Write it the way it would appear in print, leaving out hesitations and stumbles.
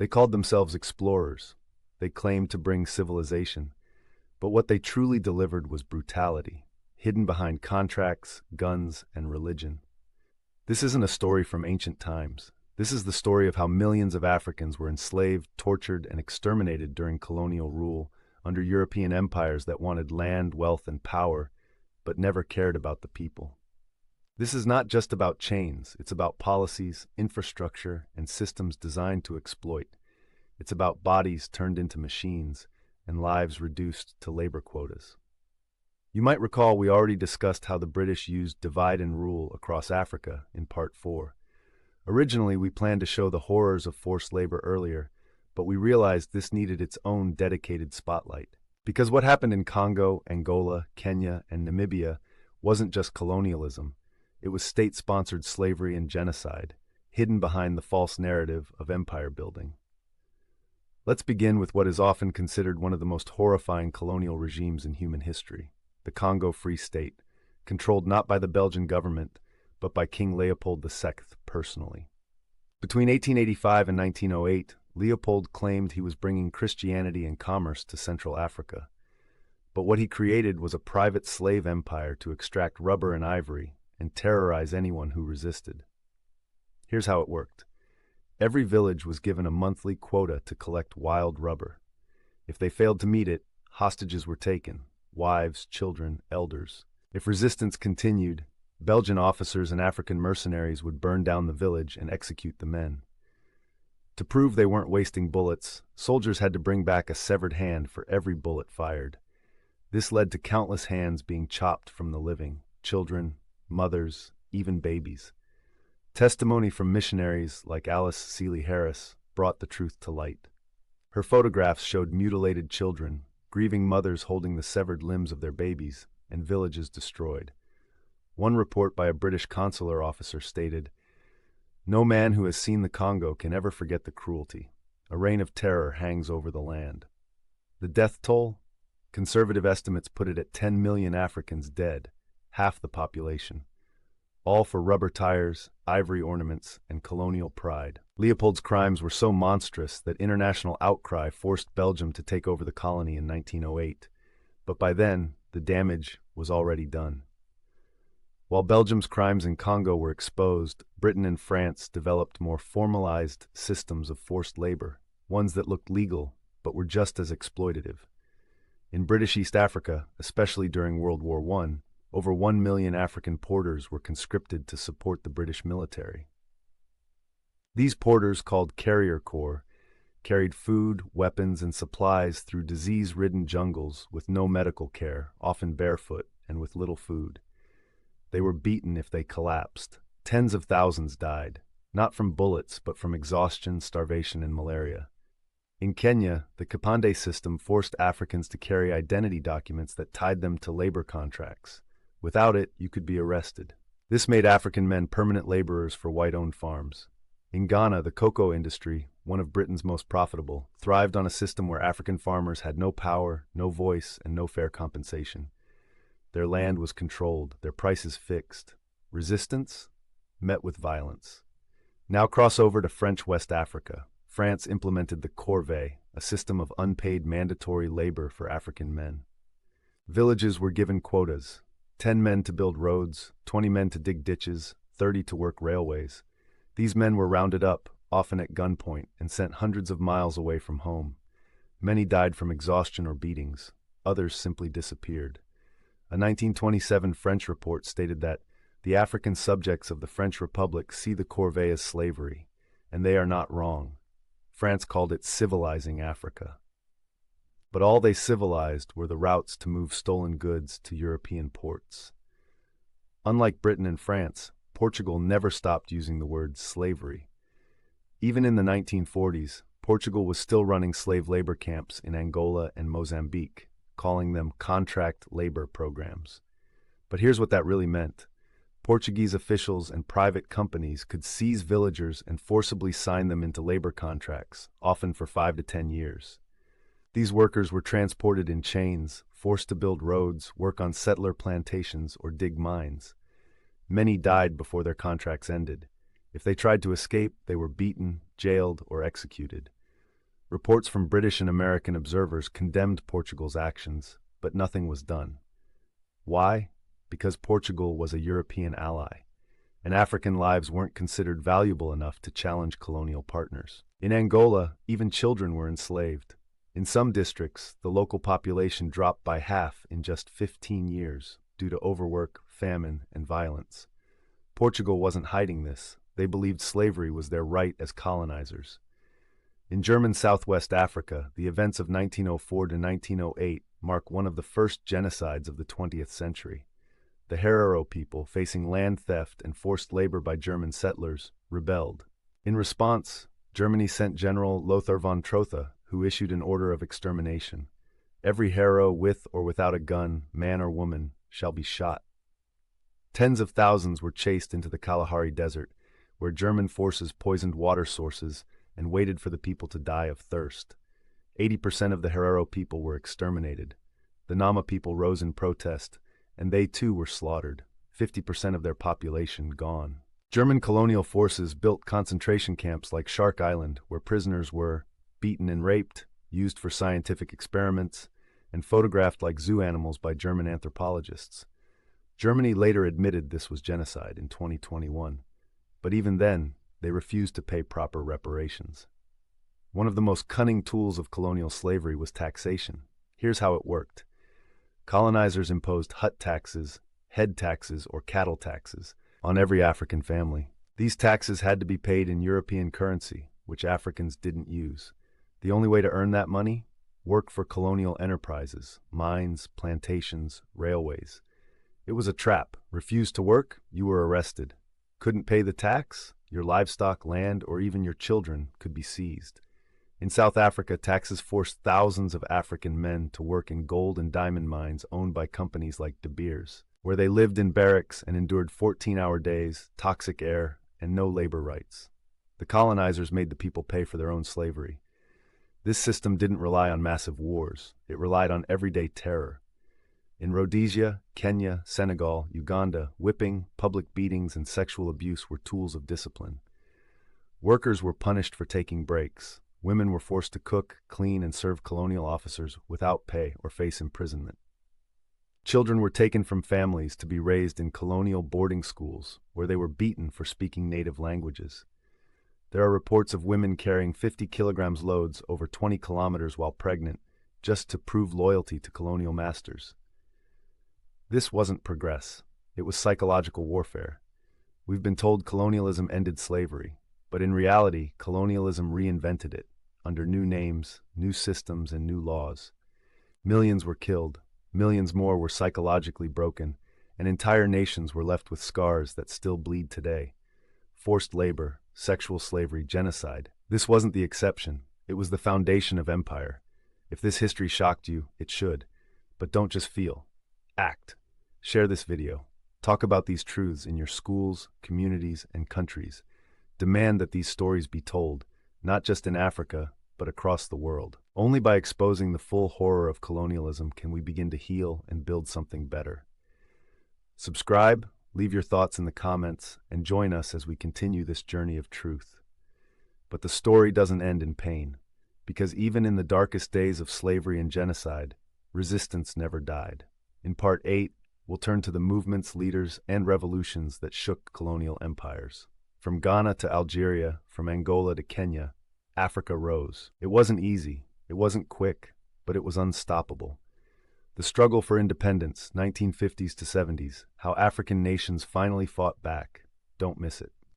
They called themselves explorers. They claimed to bring civilization. But what they truly delivered was brutality, hidden behind contracts, guns, and religion. This isn't a story from ancient times. This is the story of how millions of Africans were enslaved, tortured, and exterminated during colonial rule under European empires that wanted land, wealth, and power, but never cared about the people. This is not just about chains. It's about policies, infrastructure, and systems designed to exploit. It's about bodies turned into machines and lives reduced to labor quotas. You might recall we already discussed how the British used divide and rule across Africa in Part 4. Originally, we planned to show the horrors of forced labor earlier, but we realized this needed its own dedicated spotlight. Because what happened in Congo, Angola, Kenya, and Namibia wasn't just colonialism. It was state-sponsored slavery and genocide, hidden behind the false narrative of empire building. Let's begin with what is often considered one of the most horrifying colonial regimes in human history, the Congo Free State, controlled not by the Belgian government, but by King Leopold II personally. Between 1885 and 1908, Leopold claimed he was bringing Christianity and commerce to Central Africa. But what he created was a private slave empire to extract rubber and ivory and terrorize anyone who resisted. Here's how it worked. Every village was given a monthly quota to collect wild rubber. If they failed to meet it, hostages were taken, wives, children, elders. If resistance continued, Belgian officers and African mercenaries would burn down the village and execute the men. To prove they weren't wasting bullets, soldiers had to bring back a severed hand for every bullet fired. This led to countless hands being chopped from the living, children, mothers, even babies. Testimony from missionaries like Alice Seeley Harris brought the truth to light. Her photographs showed mutilated children, grieving mothers holding the severed limbs of their babies, and villages destroyed. One report by a British consular officer stated, "No man who has seen the Congo can ever forget the cruelty. A reign of terror hangs over the land." The death toll? Conservative estimates put it at 10 million Africans dead, half the population. All for rubber tires, ivory ornaments, and colonial pride. Leopold's crimes were so monstrous that international outcry forced Belgium to take over the colony in 1908. But by then, the damage was already done. While Belgium's crimes in Congo were exposed, Britain and France developed more formalized systems of forced labor, ones that looked legal but were just as exploitative. In British East Africa, especially during World War I, over 1 million African porters were conscripted to support the British military. These porters, called carrier corps, carried food, weapons, and supplies through disease-ridden jungles with no medical care, often barefoot and with little food. They were beaten if they collapsed. Tens of thousands died, not from bullets but from exhaustion, starvation, and malaria. In Kenya, the Kipande system forced Africans to carry identity documents that tied them to labor contracts. Without it, you could be arrested. This made African men permanent laborers for white-owned farms. In Ghana, the cocoa industry, one of Britain's most profitable, thrived on a system where African farmers had no power, no voice, and no fair compensation. Their land was controlled, their prices fixed. Resistance met with violence. Now cross over to French West Africa. France implemented the corvée, a system of unpaid mandatory labor for African men. Villages were given quotas. 10 men to build roads, 20 men to dig ditches, 30 to work railways. These men were rounded up, often at gunpoint, and sent hundreds of miles away from home. Many died from exhaustion or beatings. Others simply disappeared. A 1927 French report stated that the African subjects of the French Republic see the corvée as slavery, and they are not wrong. France called it civilizing Africa. But all they civilized were the routes to move stolen goods to European ports. Unlike Britain and France, Portugal never stopped using the word slavery. Even in the 1940s, Portugal was still running slave labor camps in Angola and Mozambique, calling them contract labor programs. But here's what that really meant. Portuguese officials and private companies could seize villagers and forcibly sign them into labor contracts, often for 5 to 10 years. These workers were transported in chains, forced to build roads, work on settler plantations, or dig mines. Many died before their contracts ended. If they tried to escape, they were beaten, jailed, or executed. Reports from British and American observers condemned Portugal's actions, but nothing was done. Why? Because Portugal was a European ally, and African lives weren't considered valuable enough to challenge colonial partners. In Angola, even children were enslaved. In some districts, the local population dropped by half in just 15 years due to overwork, famine, and violence. Portugal wasn't hiding this. They believed slavery was their right as colonizers. In German Southwest Africa, the events of 1904 to 1908 mark one of the first genocides of the 20th century. The Herero people, facing land theft and forced labor by German settlers, rebelled. In response, Germany sent General Lothar von Trotha, who issued an order of extermination. Every Herero with or without a gun, man or woman, shall be shot. Tens of thousands were chased into the Kalahari Desert, where German forces poisoned water sources and waited for the people to die of thirst. 80% of the Herero people were exterminated. The Nama people rose in protest, and they too were slaughtered, 50% of their population gone. German colonial forces built concentration camps like Shark Island, where prisoners were beaten and raped, used for scientific experiments, and photographed like zoo animals by German anthropologists. Germany later admitted this was genocide in 2021, but even then, they refused to pay proper reparations. One of the most cunning tools of colonial slavery was taxation. Here's how it worked. Colonizers imposed hut taxes, head taxes, or cattle taxes on every African family. These taxes had to be paid in European currency, which Africans didn't use. The only way to earn that money? Work for colonial enterprises, mines, plantations, railways. It was a trap. Refused to work, you were arrested. Couldn't pay the tax? Your livestock, land, or even your children could be seized. In South Africa, taxes forced thousands of African men to work in gold and diamond mines owned by companies like De Beers, where they lived in barracks and endured 14-hour days, toxic air, and no labor rights. The colonizers made the people pay for their own slavery. This system didn't rely on massive wars. It relied on everyday terror. In Rhodesia, Kenya, Senegal, Uganda, whipping, public beatings, and sexual abuse were tools of discipline. Workers were punished for taking breaks. Women were forced to cook, clean, and serve colonial officers without pay or face imprisonment. Children were taken from families to be raised in colonial boarding schools, where they were beaten for speaking native languages. There are reports of women carrying 50 kilograms loads over 20 kilometers while pregnant, just to prove loyalty to colonial masters. This wasn't progress. It was psychological warfare. We've been told colonialism ended slavery, but in reality, colonialism reinvented it, under new names, new systems, and new laws. Millions were killed, millions more were psychologically broken, and entire nations were left with scars that still bleed today. Forced labor, sexual slavery, genocide. This wasn't the exception. It was the foundation of empire. If this history shocked you, it should. But don't just feel. Act. Share this video. Talk about these truths in your schools, communities, and countries. Demand that these stories be told, not just in Africa, but across the world. Only by exposing the full horror of colonialism can we begin to heal and build something better. Subscribe, leave your thoughts in the comments, and join us as we continue this journey of truth. But the story doesn't end in pain, because even in the darkest days of slavery and genocide, resistance never died. In Part 8, we'll turn to the movements, leaders, and revolutions that shook colonial empires. From Ghana to Algeria, from Angola to Kenya, Africa rose. It wasn't easy, it wasn't quick, but it was unstoppable. The struggle for independence, 1950s to 70s, how African nations finally fought back. Don't miss it.